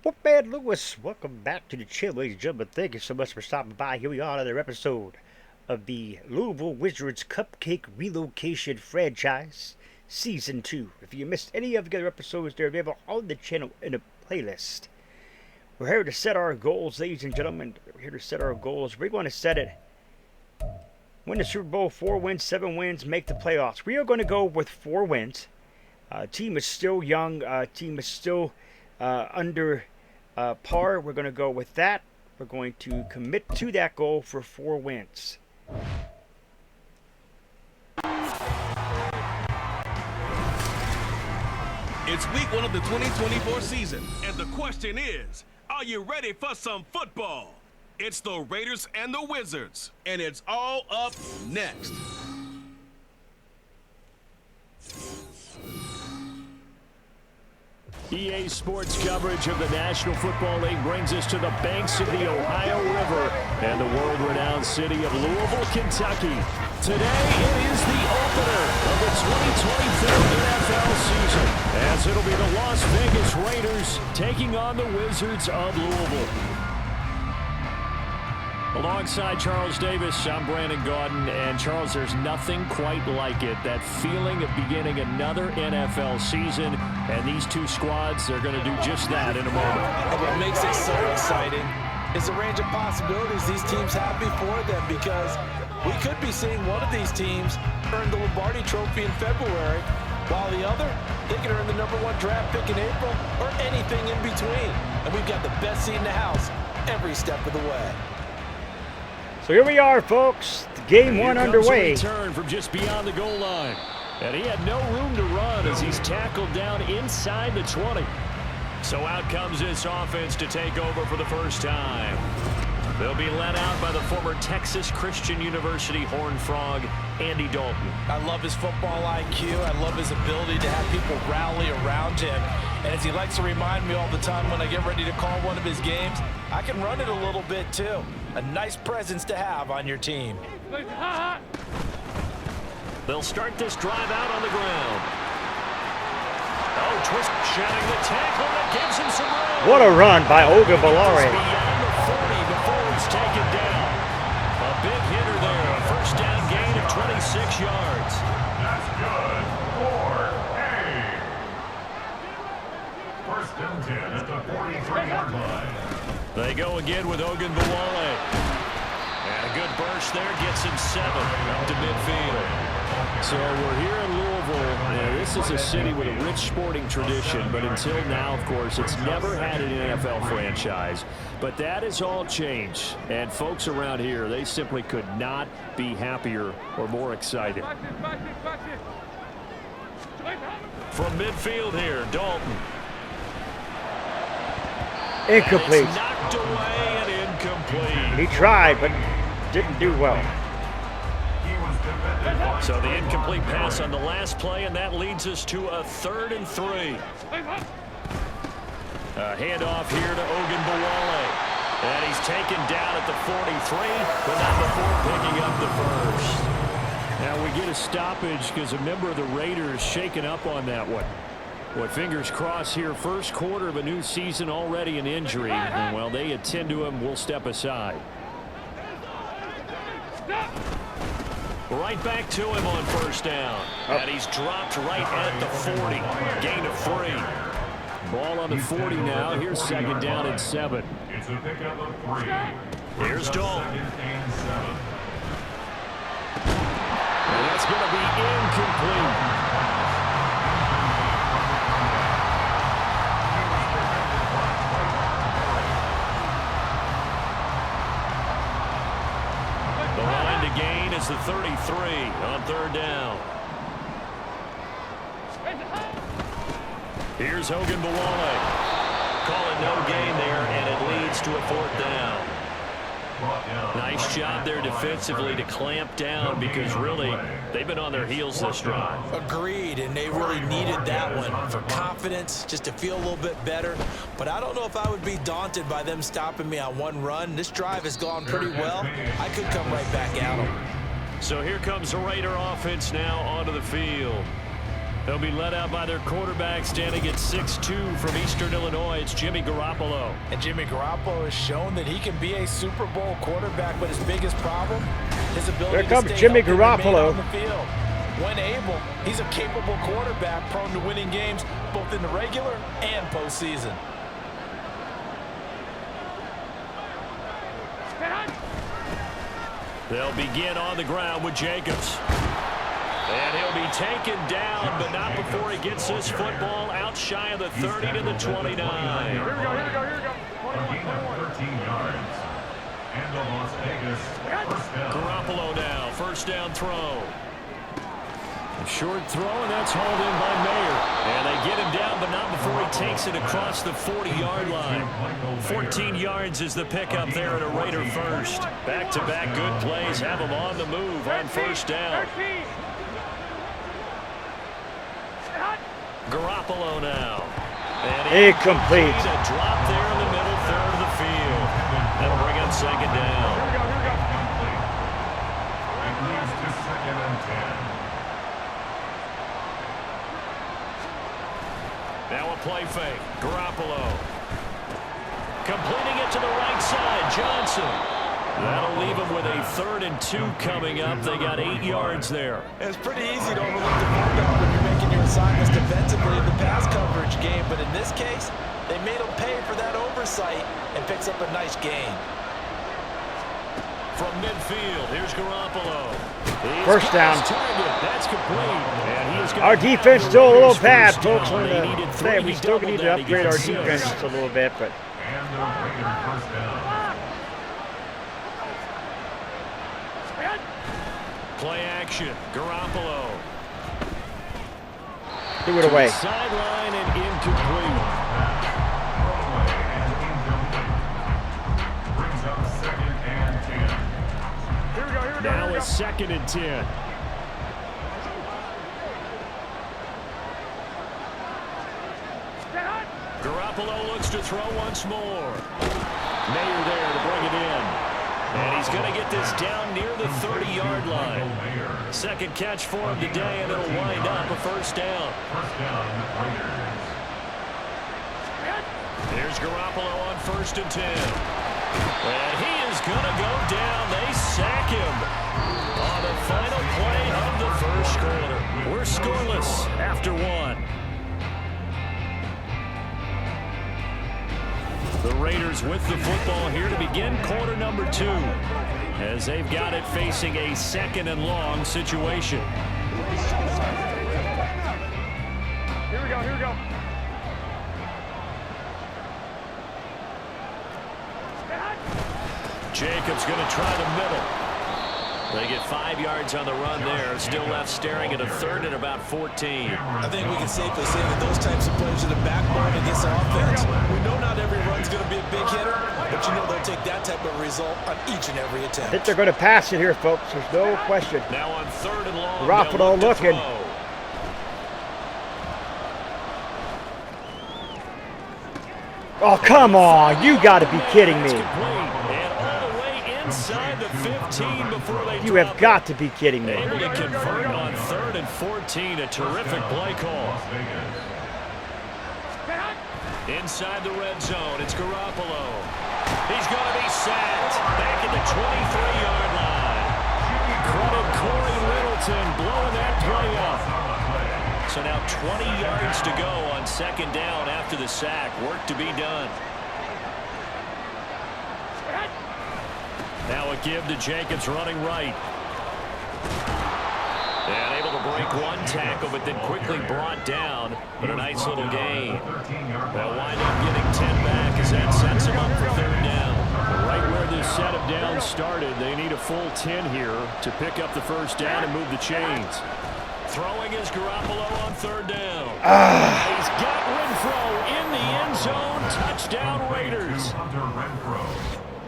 Footman Lewis, welcome back to the chill, ladies and gentlemen. Thank you so much for stopping by. Here we are, another episode of the Louisville Wizards Cupcake Relocation franchise, Season 2. If you missed any of the other episodes, they're available on the channel in a playlist. We're here to set our goals, ladies and gentlemen. We're here to set our goals. We're going to set it. Win the Super Bowl, 4 wins, 7 wins, make the playoffs. We are going to go with 4 wins. Team is still young. Team is still under par. We're going to go with that. We're going to commit to that goal for 4 wins. It's week 1 of the 2024 season, and the question is, are you ready for some football? It's the Raiders and the Wizards, and it's all up next. EA Sports coverage of the National Football League brings us to the banks of the Ohio River and the world-renowned city of Louisville, Kentucky. Today, it is the opener of the 2024 NFL season, as it'll be the Las Vegas Raiders taking on the Wizards of Louisville. Alongside Charles Davis, I'm Brandon Gaudin, and Charles, there's nothing quite like it. That feeling of beginning another NFL season, and these two squads are going to do just that in a moment. And what makes it so exciting is the range of possibilities these teams have before them, because we could be seeing one of these teams earn the Lombardi Trophy in February, while the other, they can earn the #1 draft pick in April, or anything in between. And we've got the best seat in the house every step of the way. So here we are, folks. The game one underway. Here comes a return from just beyond the goal line. And he had no room to run as he's tackled down inside the 20. So out comes this offense to take over for the first time. They'll be led out by the former Texas Christian University Horned Frog, Andy Dalton. I love his football IQ. I love his ability to have people rally around him. And as he likes to remind me all the time when I get ready to call one of his games, I can run it a little bit too. A nice presence to have on your team. They'll start this drive out on the ground. Oh, twist, shedding the tackle that gives him some room. What a run by Ogunbowale. Beyond the 40 before he's taken down. A big hitter there. A first down gain of 26 yards. That's good for a. First and 10 at the 43-yard line. They go again with Ogunbowale. And a good burst there gets him 7 up to midfield. So we're here in Louisville. This is a city with a rich sporting tradition, but until now, of course, it's never had an NFL franchise. But that has all changed. And folks around here, they simply could not be happier or more excited. From midfield here, Dalton. Incomplete. It's knocked away and incomplete. He tried, but didn't do well. So the incomplete pass on the last play, and that leads us to a 3rd and 3. A handoff here to Ogunbowale. And he's taken down at the 43, but not before picking up the first. Now we get a stoppage because a member of the Raiders shaken up on that one. Well, fingers crossed here, first quarter of a new season, already an injury. And while they attend to him, we'll step aside. Right back to him on first down. And he's dropped right at the 40. Gain of 3. Ball on the 40 now. Here's second down and 7. It's a pickup of 3. Here's Dalton. Second and 7. And that's going to be incomplete. The line to gain is the 33 on 3rd down. Here's Ogunbowale. Call it no gain there, and it leads to a 4th down. Nice job there defensively to clamp down, because really they've been on their heels this drive. Agreed, and they really needed that one for confidence, just to feel a little bit better. But I don't know if I would be daunted by them stopping me on one run. This drive has gone pretty well. I could come right back at them. So here comes the Raider offense now onto the field. They'll be led out by their quarterback standing at 6'2" from Eastern Illinois. It's Jimmy Garoppolo. And Jimmy Garoppolo has shown that he can be a Super Bowl quarterback, but his biggest problem, his ability Here comes to stay Jimmy healthy and remain Garoppolo. on the field. When able, he's a capable quarterback, prone to winning games both in the regular and postseason. They'll begin on the ground with Jacobs. And he'll be taken down, but not before he gets this football out shy of the 30 to the 29. Here we go. A gain of 13 yards. And the Las Vegas first down. Garoppolo now, first down throw. A short throw, and that's hauled in by Mayer. And they get him down, but not before he takes it across the 40-yard line. 14 yards is the pickup there at a Raider first. Back-to-back good plays have him on the move on first down. Garoppolo now. And Incomplete. A drop there in the middle third of the field. That'll bring up second down. It leads to 2nd and 10. Now a play fake. Garoppolo. Completing it to the right side. Johnson. That'll leave him with a 3rd and 2 coming up. They got 8 yards there. It's pretty easy to overlook the quarterback when you're making your assignments defensively in the pass coverage game, but in this case, they made him pay for that oversight and picks up a nice gain. From midfield, here's Garoppolo. First down. That's complete. And he has got Our defense still a little bad, first folks. down. They needed three. We still need to upgrade our defense just a little bit, but And the Raider first down. Play action. Garoppolo. threw it away. Sideline and incomplete. Throwaway and incomplete. Brings up 2nd and 10. Now a 2nd and 10. Garoppolo looks to throw once more. Mayer there to bring it in. And he's going to get this down near the 30-yard line. Second catch for him today, and it'll wind up a first down. First down, Raiders. Here's Garoppolo on 1st and 10. And he is going to go down. They sack him on the final play of the first quarter. We're scoreless after 1. The Raiders with the football here to begin quarter number 2, as they've got it facing a 2nd and long situation. Here we go. Jacobs going to try the middle. They get 5 yards on the run there. Still left staring at a 3rd and about 14. I think we can safely say that those types of plays are the backbone against the offense. We know not every run's going to be a big hitter, but you know they'll take that type of result on each and every I attempt. think they're going to pass it here, folks. There's no question. Now on 3rd and long. Garoppolo they'll look to looking. throw. Oh, come on. You got to be kidding That's me. complete. And all the way inside the 15 before they You drop have it. got to be kidding me. Able to convert on 3rd and 14. A terrific play call. Las Vegas. Inside the red zone, it's Garoppolo. He's going to be sacked back at the 23-yard line. Credit Corey Littleton blowing that play up. So now 20 yards to go on 2nd down after the sack. Work to be done. Now a give to Jacobs running right. And able to break one tackle, but then quickly brought down. But a nice little gain. They'll wind up getting 10 back as that sets him up for 3rd down. Right where this set of downs started, they need a full 10 here to pick up the first down and move the chains. Throwing is Garoppolo on 3rd down. He's got Renfro in the end zone. Touchdown Raiders. Hunter Renfro.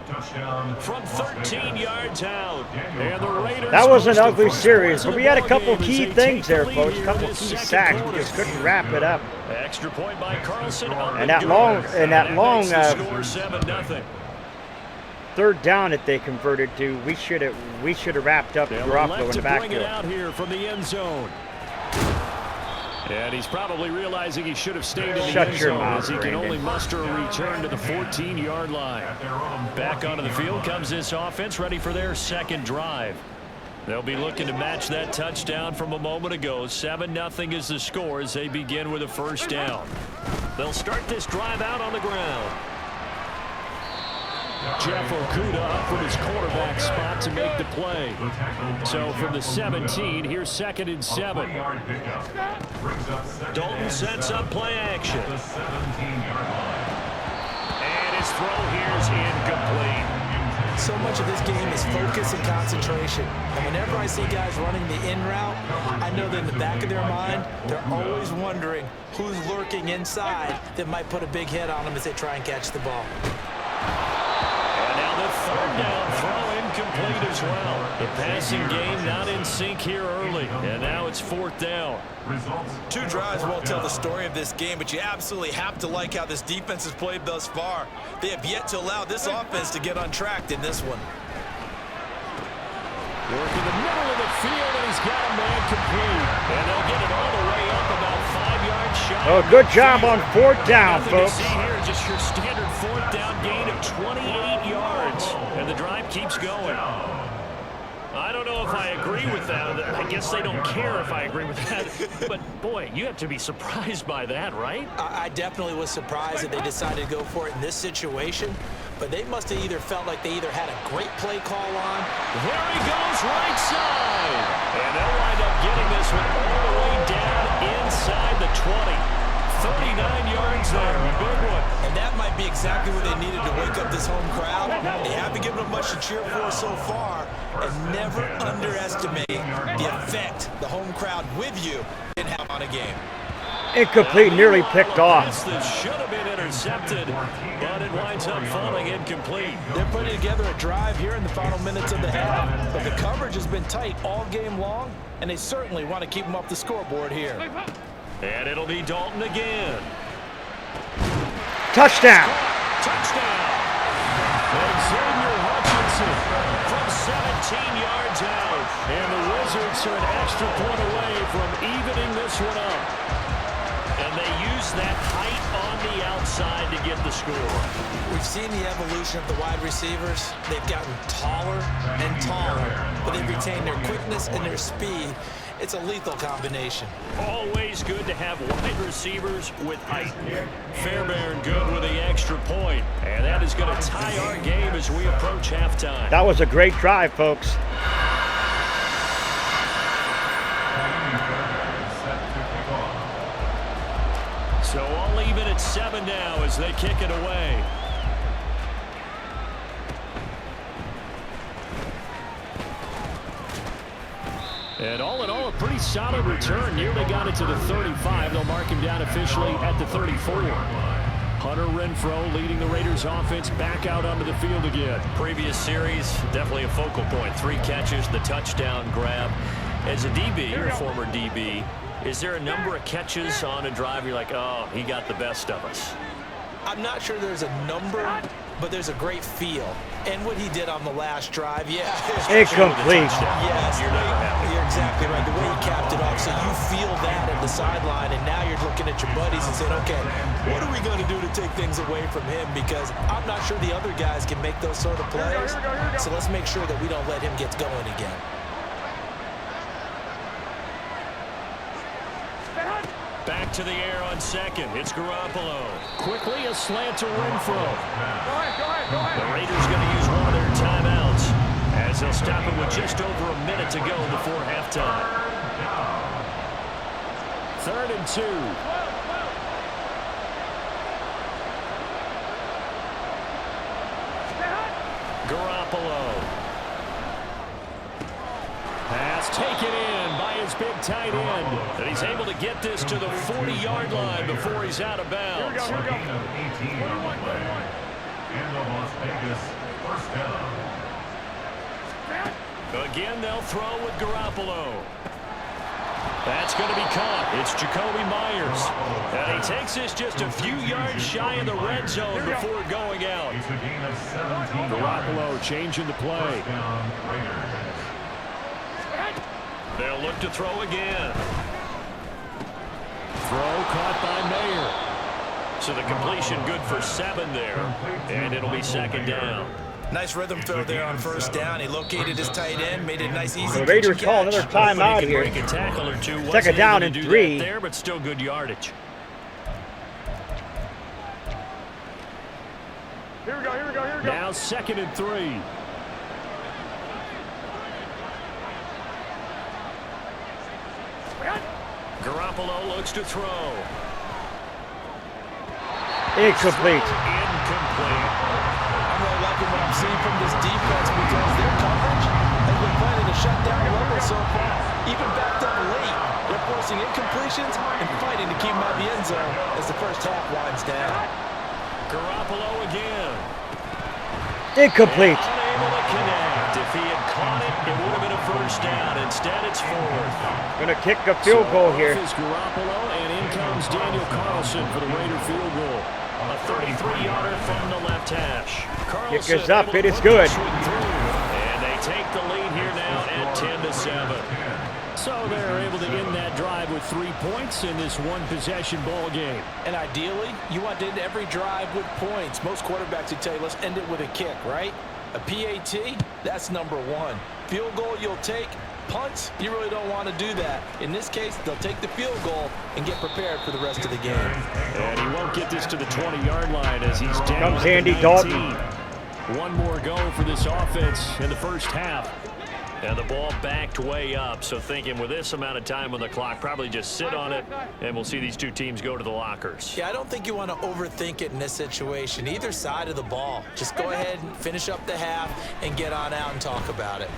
Touchdown. From 13 yards out. And the Raiders. That was an post the ugly first series, points but of we the had a ball couple game as key they things take there, the lead folks. A here couple in this key second sacks. We quarter. just couldn't wrap it up. Extra point by Carlson. And that long, score 7-0. 3rd down that they converted to, we should have wrapped up They'll Garoppolo elect in the to bring it backfield. out here from the end zone. And he's probably realizing he should have stayed in the Shut end your zone mouth, as he can Brandon. only muster a return to the 14-yard line. Back onto the field comes this offense, ready for their second drive. They'll be looking to match that touchdown from a moment ago. 7-0 is the score as they begin with a first down. They'll start this drive out on the ground. Jeff Okudah up from his quarterback spot to make the play. So from the 17, here's 2nd and 7. Dalton sets up play action. And his throw here is incomplete. So much of this game is focus and concentration. And whenever I see guys running the in route, I know that in the back of their mind, they're always wondering who's lurking inside that might put a big hit on them as they try and catch the ball. The 3rd down throw incomplete as well. The passing game not in sync here early, and now it's 4th down. 2 drives won't tell the story of this game, but you absolutely have to like how this defense has played thus far. They have yet to allow this offense to get untracked in this one. Work in the middle of the field, and he's got a man complete. And they'll get it all the way up about 5 yards shy. Oh, good job on 4th down, Nothing folks. to see here, just your standard 4th down gain of 28 yards. And the drive keeps going. I don't know if I agree with that. I guess they don't care if I agree with that. But, boy, you have to be surprised by that, right? I definitely was surprised that they decided to go for it in this situation, but they must have either felt like they either had a great play call on. There he goes, right side. And they'll wind up getting this one all the way down inside the 20. 39 yards there, a big one. And that might be exactly what they needed to wake up this home crowd. They haven't given them much to cheer for so far, and never underestimate the effect the home crowd with you can have on a game. Incomplete, nearly picked off. This should have been intercepted, but it winds up falling incomplete. They're putting together a drive here in the final minutes of the half, but the coverage has been tight all game long, and they certainly want to keep them off the scoreboard here. And it'll be Dalton again. Touchdown. Touchdown. Xavier Hutchinson from 17 yards out. And the Wizards are an extra point away from evening this one up. And they use that height on the outside to get the score. We've seen the evolution of the wide receivers. They've gotten taller and taller, but they've retained their quickness and their speed. It's a lethal combination. Always good to have wide receivers with height. Fairbairn good with the extra point. And that is going to tie our game as we approach halftime. That was a great drive, folks. So all even at 7 now as they kick it away. And all in all, a pretty solid return. Nearly got it to the 35. They'll mark him down officially at the 34. Hunter Renfrow leading the Raiders offense back out onto the field again. Previous series, definitely a focal point. 3 catches, the touchdown grab. As a DB, you're a former DB, is there a number of catches on a drive you're like, oh, he got the best of us? I'm not sure there's a number, but there's a great feel. And what he did on the last drive, yeah. Incomplete. Yes, you're exactly right. The way he capped it off, so you feel that at the sideline, and now you're looking at your buddies and saying, okay, what are we going to do to take things away from him? Because I'm not sure the other guys can make those sort of plays. So let's make sure that we don't let him get going again. Back to the air on second. It's Garoppolo. Quickly a slant to Renfrow. The Raiders going to use one of their timeouts as they'll stop it with just over a minute to go before halftime. 3rd and 2. Garoppolo. Pass taken in by his big tight end. And he's able to get this to the 40-yard line before he's out of bounds. Again, they'll throw with Garoppolo. That's going to be caught. It's Jacoby Myers. And he takes this just a few yards shy of the red zone before going out. Garoppolo changing the play. They'll look to throw again. throw caught by Mayer. So the completion good for 7 there. And it'll be 2nd down. Nice rhythm throw there on 1st down. He located his tight end, made it nice, easy. The Raiders call another timeout here. Break a tackle or two. 2nd down and 3. There, but still good yardage. Here we go, here we go, here we go. Now 2nd and 3. Garoppolo looks to throw. Incomplete. Incomplete. I'm really liking what I'm seeing from this defense because their coverage has been playing at a shutdown level so far. Even backed up late, they're forcing incompletions and fighting to keep them out of the end zone as the first half winds down. Garoppolo again. Incomplete. Unable to connect. If he had caught it, it would have been a 1st down. Instead, it's 4th. Gonna kick a field goal here. Off is Garoppolo, and in comes Daniel Carlson for the Raider field goal. A 33-yarder from the left hash. Kick is up. It is good. And they take the lead here now at 10-7. So they're able to end that drive with 3 points in this one-possession ball game. And ideally, you want to end every drive with points. Most quarterbacks would tell you, let's end it with a kick, right? A PAT, that's number 1. Field goal you'll take. Punts, you really don't want to do that. In this case, they'll take the field goal and get prepared for the rest of the game. And he won't get this to the 20-yard line as he's down. Comes Andy Dalton. One more go for this offense in the first half. And the ball backed way up, so thinking with this amount of time on the clock, probably just sit on it, and we'll see these two teams go to the lockers. Yeah, I don't think you want to overthink it in this situation. Either side of the ball. Just go ahead and finish up the half and get on out and talk about it.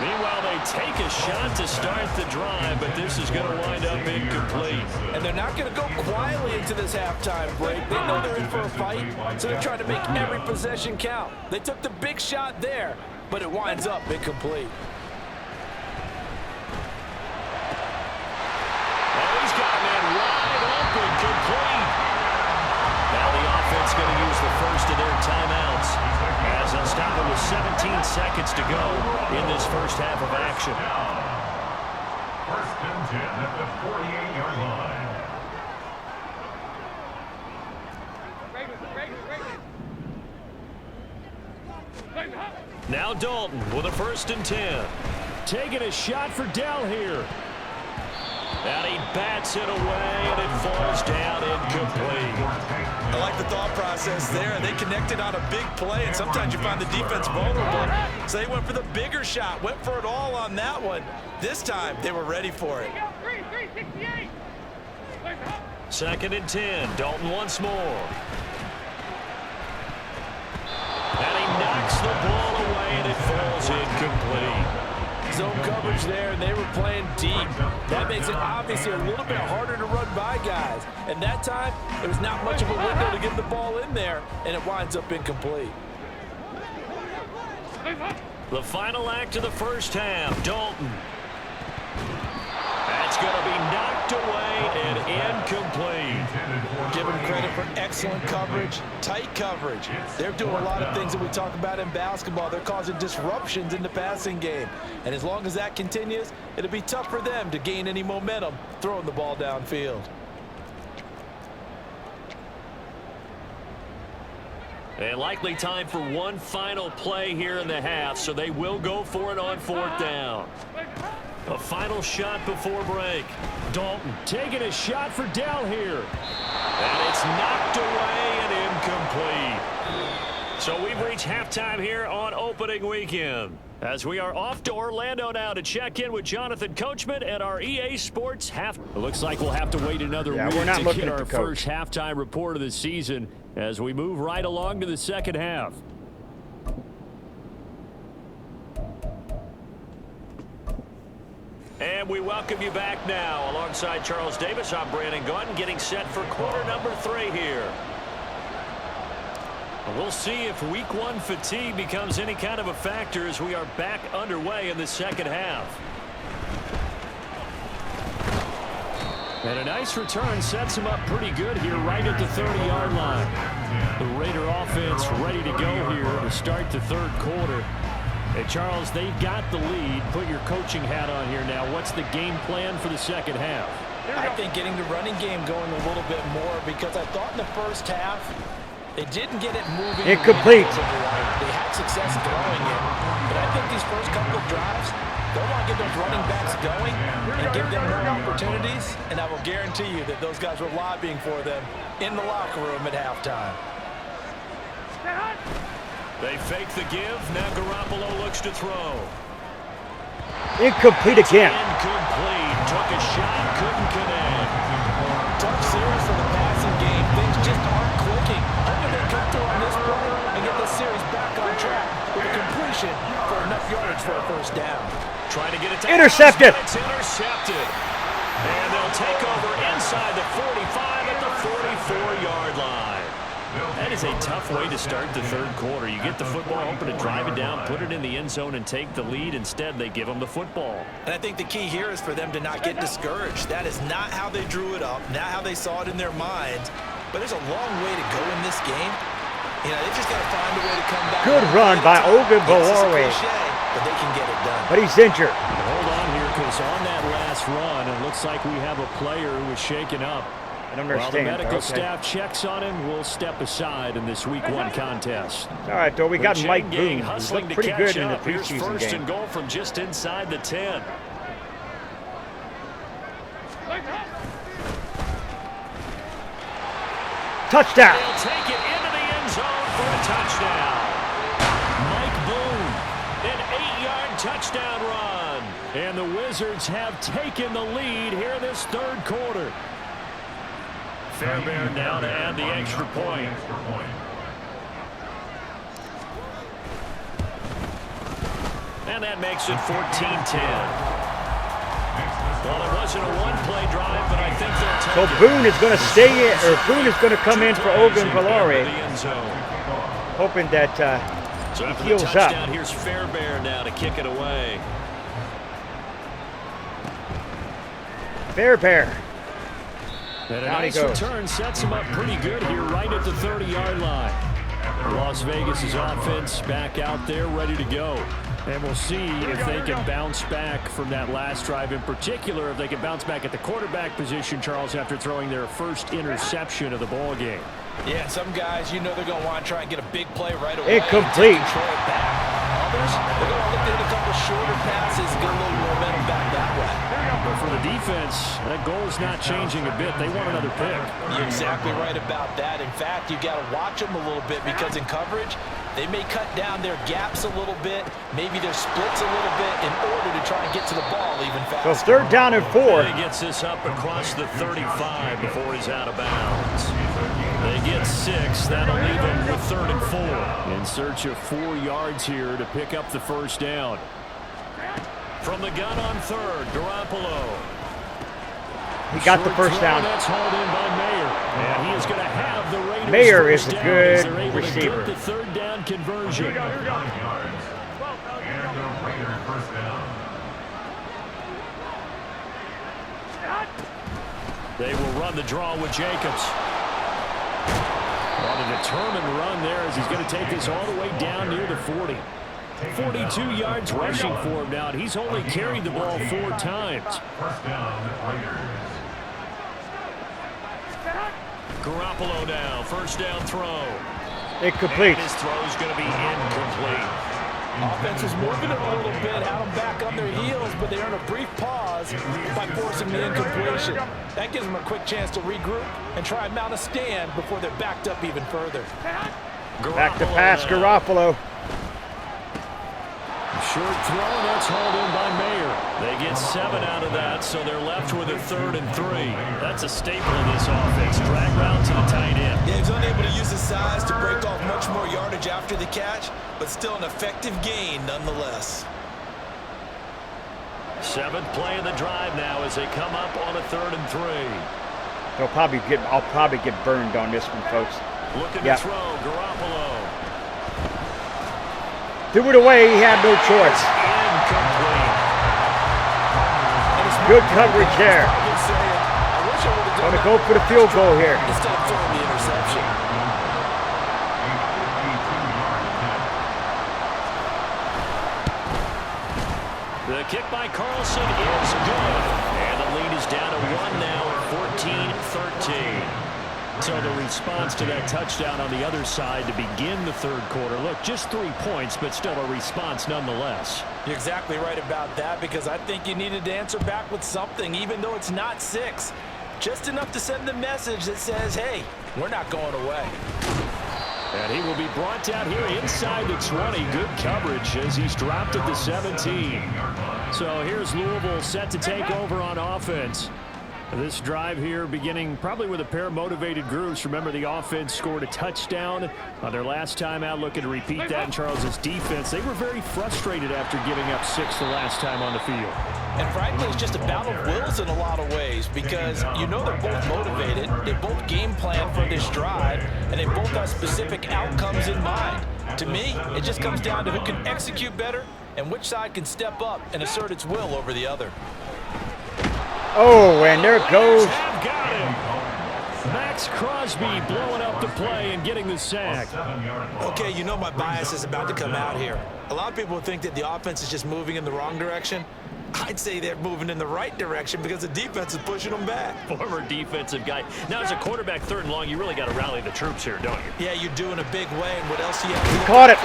Meanwhile, they take a shot to start the drive, but this is going to wind up incomplete. And they're not going to go quietly into this halftime break. They know they're in for a fight, so they're trying to make every possession count. They took the big shot there, but it winds up incomplete. Oh, he's got that wide open, complete. Now the offense going to use the first of their timeouts as they'll stop it with 17 seconds to go in this first half of action. 1st and 10 at the 48-yard line. Now Dalton with a 1st and 10. Taking a shot for Dell here. And he bats it away, and it falls down incomplete. I like the thought process there. They connected on a big play, and sometimes you find the defense vulnerable. So they went for the bigger shot, went for it all on that one. This time, they were ready for it. 2nd and 10. Dalton once more. And he knocks the ball away, and it falls incomplete. Zone coverage there, and they were playing deep. That makes it obviously a little bit harder to run by guys. And that time, there was not much of a window to get the ball in there, and it winds up incomplete. The final act of the first half, Dalton. That's going to be knocked away and incomplete. Give them credit for excellent coverage, tight coverage. They're doing a lot of things that we talk about in basketball. They're causing disruptions in the passing game. And as long as that continues, it'll be tough for them to gain any momentum throwing the ball downfield. And likely time for one final play here in the half, so they will go for it on 4th down. A final shot before break. Dalton taking a shot for Dell here. And it's knocked away and incomplete. So we've reached halftime here on opening weekend, as we are off to Orlando now to check in with Jonathan Coachman at our EA Sports half. It looks like we'll have to wait another week we're not to looking get at our the coach. first halftime report of the season as we move right along to the second half. And we welcome you back now. Alongside Charles Davis, I'm Brandon Gaunt, getting set for quarter number 3 here. We'll see if week 1 fatigue becomes any kind of a factor as we are back underway in the second half. And a nice return sets him up pretty good here right at the 30-yard line. The Raider offense ready to go here to start the third quarter. Hey, Charles, they've got the lead. Put your coaching hat on here now. What's the game plan for the second half? I think getting the running game going a little bit more, because I thought in the first half they didn't get it moving. Incomplete. They had success throwing it, but I think these first couple of drives, they'll want to get those running backs going and give them more opportunities, and I will guarantee you that those guys were lobbying for them in the locker room at halftime. They fake the give. Now Garoppolo looks to throw. Incomplete again. Incomplete. Took a shot, couldn't connect. Tough series for the passing game. Things just aren't clicking. Hoping they come through on this play and get this series back on track with a completion for enough yardage for a first down. Trying to get it to Intercepted. It's intercepted. And they'll take over inside the 45 at the 44-yard line. That is a tough way to start the third quarter. You get the football, hoping to drive it down, put it in the end zone, and take the lead. Instead, they give them the football. And I think the key here is for them to not get discouraged. That is not how they drew it up, not how they saw it in their minds. But there's a long way to go in this game. You know, they just got to find a way to come back. Good run by Ogunbowale. But they can get it done. But he's injured. Hold on here, because on that last run, it looks like we have a player who was shaken up. I don't While the understand. medical Okay. staff checks on him, we'll step aside in this Week 1 contest. All right, though, we got The Mike chain Boone. gang He's hustling looked to pretty catch good in the up. Here's preseason first game. and goal from just inside the 10. Touchdown. They'll take it into the end zone for a touchdown. Mike Boone, an 8-yard touchdown run. And the Wizards have taken the lead here this third quarter. Fairbairn now to add the extra point. And that makes it 14-10. Well, it wasn't a one-play drive, but I think they'll take So it. Boone is going to stay in, or Boone is going to come in for Ogunbowale, The end zone. hoping that So after he the heals touchdown, up. here's Fairbairn now to kick it away. Fairbairn. And a Down he nice goes. return sets him up pretty good here right at the 30-yard line. Las Vegas' offense back out there ready to go. And we'll see if they can bounce back from that last drive. In particular, if they can bounce back at the quarterback position, Charles, after throwing their first interception of the ball game. Yeah, some guys, you know they're going to want to try and get a big play right away. Incomplete. And control it back. Others, they're going to look at a couple shorter passes, get a little momentum back that way. But for the defense, that goal is not changing a bit. They want another pick. You're exactly right about that. In fact, you've got to watch them a little bit, because in coverage, they may cut down their gaps a little bit, maybe their splits a little bit, in order to try and get to the ball even So faster. third down and 4. He gets this up across the 35 before he's out of bounds. They get 6. That'll leave him with 3rd and 4. In search of 4 yards here to pick up the first down. From the gun on 3rd, Garoppolo. He got the Short first throw, down. That's hauled in by Mayer. And he is going to have the Raiders Mayer first is a down good as they're able receiver. to get the 3rd down conversion. And the Raiders first down. They will run the draw with Jacobs. On a determined run there as he's going to take this all the way down near the 40. 42 yards rushing for him now, and he's only carried the ball 4 times. First down, Raiders. Garoppolo now, first down throw. Incomplete. And his throw is going to be incomplete. Offense is moving them a little bit, had them back on their heels, but they earn a brief pause by forcing the incompletion. That gives them a quick chance to regroup and try and mount a stand before they're backed up even further. Back to Garoppolo pass, now. Garoppolo. Short throw, that's hauled in by Mayer. They get 7 out of that, so they're left with a 3rd and 3. That's a staple of this offense. Drag route to the tight end. Yeah, he's unable to use his size to break off much more yardage after the catch, but still an effective gain nonetheless. 7th play of the drive now as they come up on a 3rd and 3. I'll probably get burned on this one, folks. Looking Yeah. to throw, Garoppolo. Threw it away. He had no choice. Incomplete. Good coverage there. Going to go for the field goal here. Instead of throwing the interception. kick by Carlson is good. And the lead is down to 1 now at 14-13. So the response to that touchdown on the other side to begin the third quarter. Look, just 3 points, but still a response nonetheless. You're exactly right about that, because I think you needed to answer back with something, even though it's not 6. Just enough to send the message that says, hey, we're not going away. And he will be brought down here inside the 20. Good coverage as he's dropped at the 17. So here's Louisville set to take over on offense. This drive here beginning probably with a pair of motivated groups. Remember, the offense scored a touchdown on their last time out, looking to repeat that in Charles's defense. They were very frustrated after giving up 6 the last time on the field. And frankly, it's just a battle of wills in a lot of ways, because you know they're both motivated, they both game plan for this drive, and they both have specific outcomes in mind. To me, it just comes down to who can execute better and which side can step up and assert its will over the other. Oh, and there goes. Got him. Max Crosby blowing up the play and getting the sack. Okay, you know my bias is about to come out here. A lot of people think that the offense is just moving in the wrong direction. I'd say they're moving in the right direction because the defense is pushing them back. Former defensive guy. Now, as a quarterback, 3rd and long, you really got to rally the troops here, don't you? Yeah, you do in a big way. And what else do you have to do? Caught it.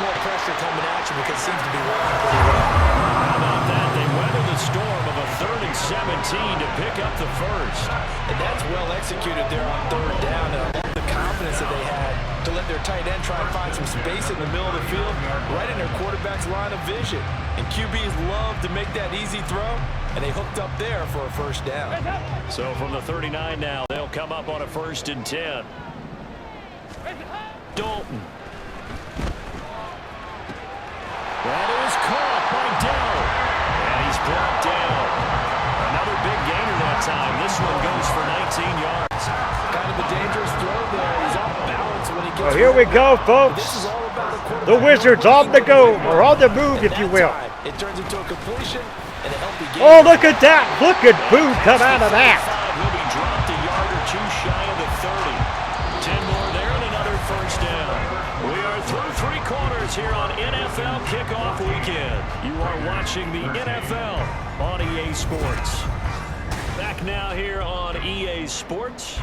More pressure coming at you because it seems to be working pretty well. How about that? They weather the storm of a 3rd and 17 to pick up the first. And that's well executed there on 3rd down. And I love the confidence that they had to let their tight end try and find some space in the middle of the field, right in their quarterback's line of vision. And QBs love to make that easy throw, and they hooked up there for a 1st down. So from the 39 now, they'll come up on a 1st and 10. Dalton. That is caught by Dell. And he's brought down. Another big gainer that time. This one goes for 19 yards. Kind of a dangerous throw there. He's off balance when he gets. Well, here we go, folks. This is all about The Wizards on the go, or on the move, if you will. It turns into a completion and a healthy game. Oh, look at that. Look at Boone come out of that. He'll be dropped a yard or 2 shy of the 30. 10 more there and another 1st down. We are through 3 quarters here on NFL Kickoff Weekend. You are watching the NFL on EA Sports. Back now here on EA Sports.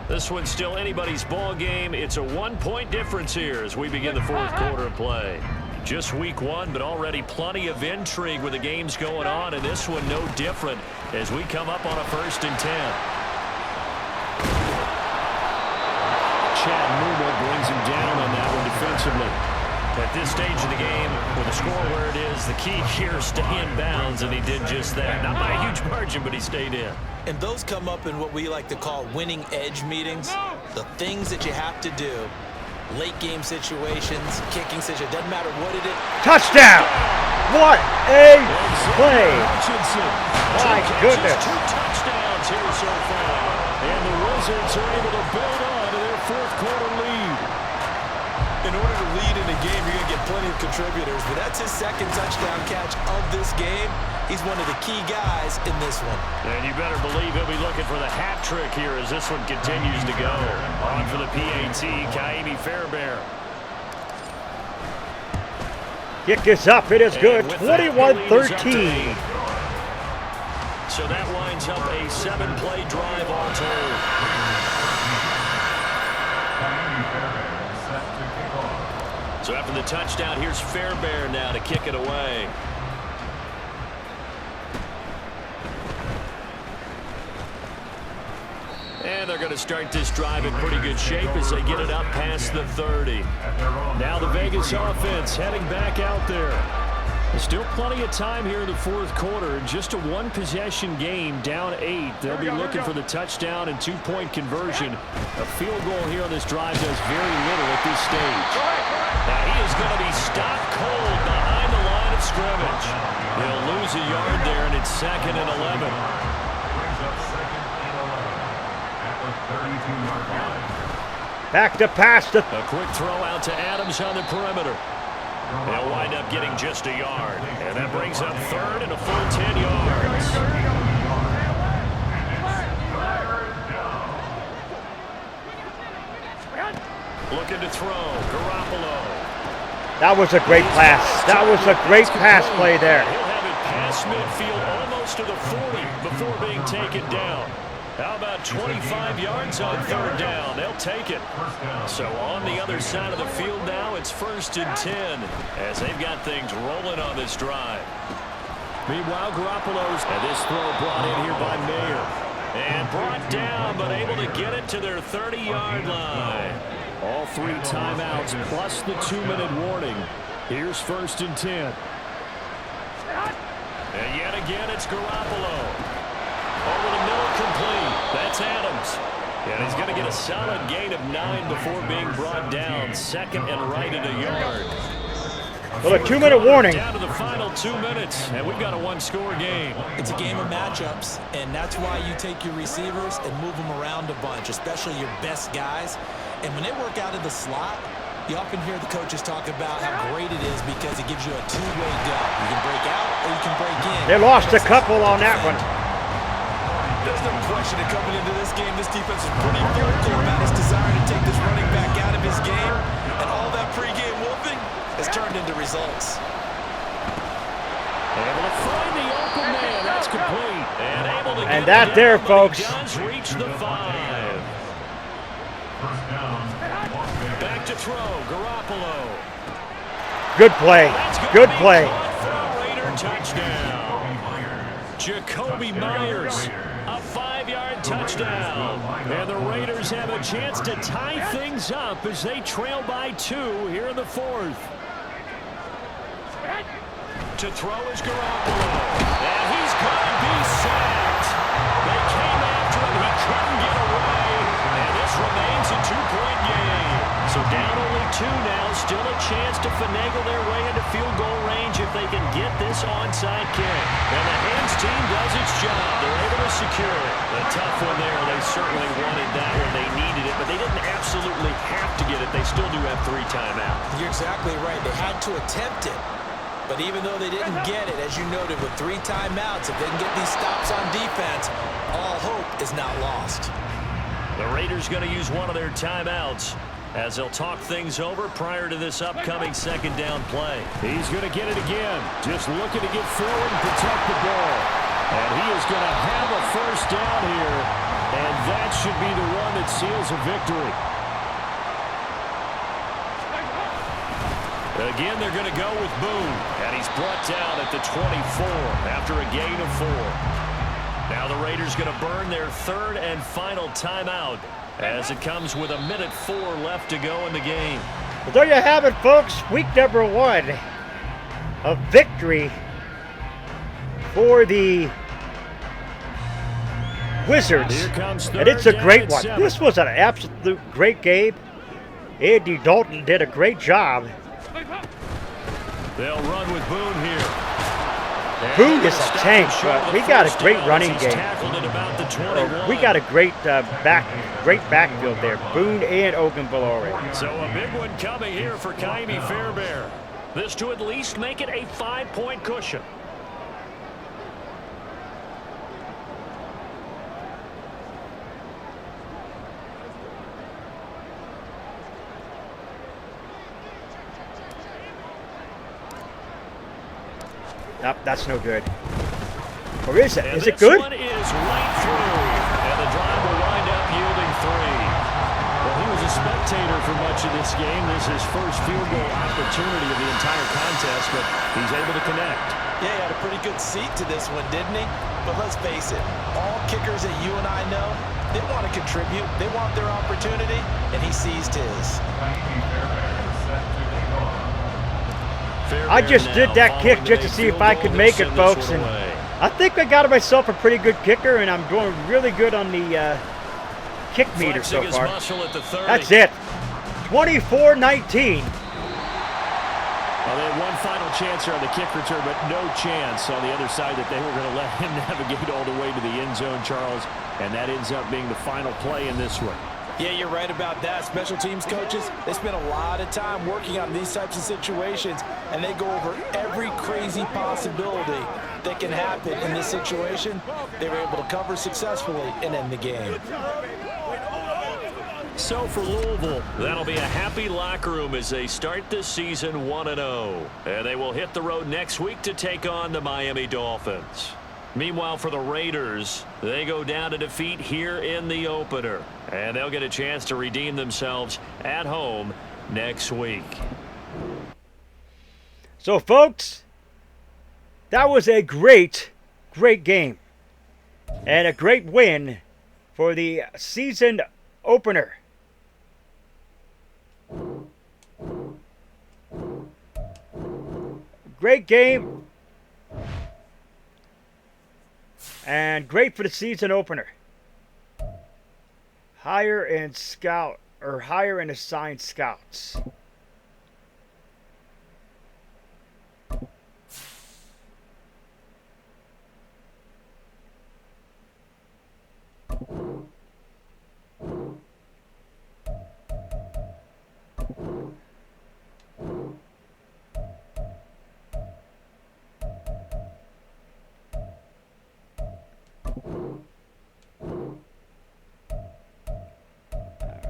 This one's still anybody's ball game. It's a 1-point difference here as we begin the 4th quarter of play. Just week 1, but already plenty of intrigue with the games going on, and this one no different as we come up on a 1st and 10. Chad Mumel brings him down on that one defensively. At this stage of the game, with the score where it is, the key here is stay in bounds, and he did just that. Not by a huge margin, but he stayed in. And those come up in what we like to call winning edge meetings. The things that you have to do. Late game situations, kicking situations, doesn't matter what it is. Touchdown. What a play. My goodness. 2 touchdowns here so far. And the Wizards are able to build on to their 4th quarter lead. In order to lead in a game, you're going to get plenty of contributors, but that's his 2nd touchdown catch of this game. He's one of the key guys in this one. And you better believe he'll be looking for the hat trick here as this one continues to go. On for the PAT, Kaimi Fairbairn. Kick is up. It is good. 21-13. So that winds up a 7-play drive all told. So after the touchdown, here's Fairbairn now to kick it away. And they're going to start this drive in pretty good shape as they get it up past the 30. Now the Vegas offense heading back out there. There's still plenty of time here in the 4th quarter. Just a 1-possession game, down 8. They'll be looking for the touchdown and 2-point conversion. A field goal here on this drive does very little at this stage. Now he is going to be stopped cold behind the line of scrimmage. He'll lose a yard there, and it's 2nd and 11. Back to pass. A quick throw out to Adams on the perimeter. They'll wind up getting just a yard. And that brings up 3rd and a full 10 yards. Looking to throw. Garoppolo. That was a great pass. That was a great pass play there. He'll have it past midfield, almost to the 40 before being taken down. How about 25 yards on third down? They'll take it. So on the other side of the field now, it's 1st and 10 as they've got things rolling on this drive. Meanwhile, Garoppolo's, and this throw brought in here by Mayer. And brought down, but able to get it to their 30-yard line. All 3 timeouts plus the 2-minute warning. Here's 1st and 10. And yet again, it's Garoppolo. Over the middle, complete. That's Adams. And he's going to get a solid gain of 9 before being brought down. 2nd and right at a yard. Well, a 2-minute warning. Down to the final 2 minutes, and we've got a 1-score game. It's a game of matchups, and that's why you take your receivers and move them around a bunch, especially your best guys. And when they work out of the slot, you often hear the coaches talk about how great it is because it gives you a two-way go. You can break out or you can break in. They lost a couple on that one. There's no question that coming into this game, this defense is pretty vocal about its desire to take this running back out of his game. And all that pregame wolfing has turned into results. Able to find the open man. That's complete. And able to And get that it there, down, folks. But he does reach the 5. First down, Las Vegas. Back to throw. Garoppolo. Good play. That's gonna Good be play. caught for a Raider touchdown. Jacoby Myers. A 5-yard touchdown. And the Raiders have a chance to tie things up as they trail by 2 here in the 4th. To throw is Garoppolo. And he's going to be sacked. They came after him. He couldn't get away. And this remains a 2-point game. So down only 2 now. Still a chance to finagle their way into field goal range if they can get this onside kick. And the hands team does its job. They're able to secure it. A tough one there. They certainly wanted that one. They needed it, but they didn't absolutely have to get it. They still do have 3 timeouts. You're exactly right. They had to attempt it. But even though they didn't get it, as you noted, with 3 timeouts, if they can get these stops on defense, all hope is not lost. The Raiders going to use one of their timeouts as they'll talk things over prior to this upcoming 2nd down play. He's going to get it again. Just looking to get forward and protect the ball. And he is going to have a 1st down here. And that should be the one that seals a victory. Again, they're going to go with Boone. And he's brought down at the 24 after a gain of 4. Now the Raiders going to burn their 3rd and final timeout as it comes with 1:04 left to go in the game. Well, there you have it, folks. Week number 1. A victory for the Wizards. Here comes And it's a third great down one. and 7. This was an absolute great game. Andy Dalton did a great job. They'll run with Boone here. Boone is a tank, but we got a great running game. Tackled at about the 21. We got a great backfield there. Boone and Ogunbowale. So a big one coming here for Kaimi Fairbairn. This to at least make it a 5-point cushion. Nope, that's no good. Or is it? And Is it this good? one is right through. And the drive will wind up yielding 3. Well, he was a spectator for much of this game. This is his first field goal opportunity of the entire contest, but he's able to connect. Yeah, he had a pretty good seat to this one, didn't he? But let's face it, all kickers that you and I know, they want to contribute. They want their opportunity, and he seized his. I just did that kick just to see if I could make it, folks. And I think I got myself a pretty good kicker, and I'm doing really good on the kick meter so far. That's it. 24-19. Well, they had one final chance here on the kick return, but no chance on the other side that they were going to let him navigate all the way to the end zone, Charles. And that ends up being the final play in this one. Yeah, you're right about that. Special teams coaches, they spend a lot of time working on these types of situations, and they go over every crazy possibility that can happen in this situation. They were able to cover successfully and end the game. So for Louisville, that'll be a happy locker room as they start this season 1-0. And they will hit the road next week to take on the Miami Dolphins. Meanwhile, for the Raiders, they go down to defeat here in the opener. And they'll get a chance to redeem themselves at home next week. So, folks, that was a great game. And a great win for the season opener. Great game. And great for the season opener. Hire and assign scouts.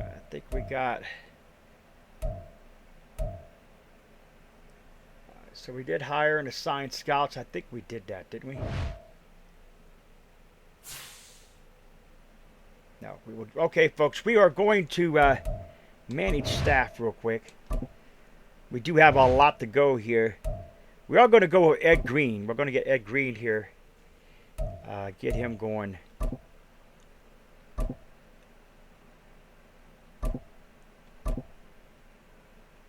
I think we got... So we did hire and assign scouts. I think we did that, didn't we? No, we would. Okay, folks, we are going to manage staff real quick. We do have a lot to go here. We are going to go with Ed Green. We're going to get Ed Green here. Get him going.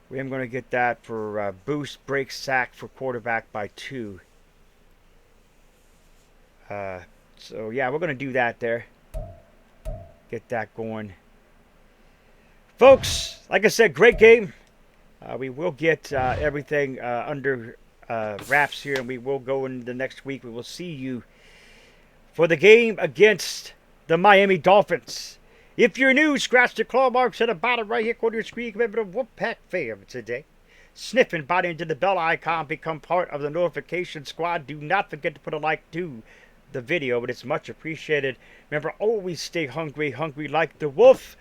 We am going to get that for boost, break, sack for quarterback by 2. So, yeah, we're going to do that there. Get that going. Folks, like I said, great game. We will get everything under wraps here, and we will go into the next week. We will see you for the game against the Miami Dolphins. If you're new, scratch the claw marks at the bottom right here corner of your screen. Remember the Wolfpack fam today. Sniff and bite into the bell icon. Become part of the notification squad. Do not forget to put a like to the video, but it's much appreciated. Remember, always stay hungry, hungry like the wolf.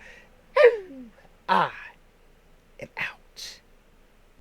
I am out.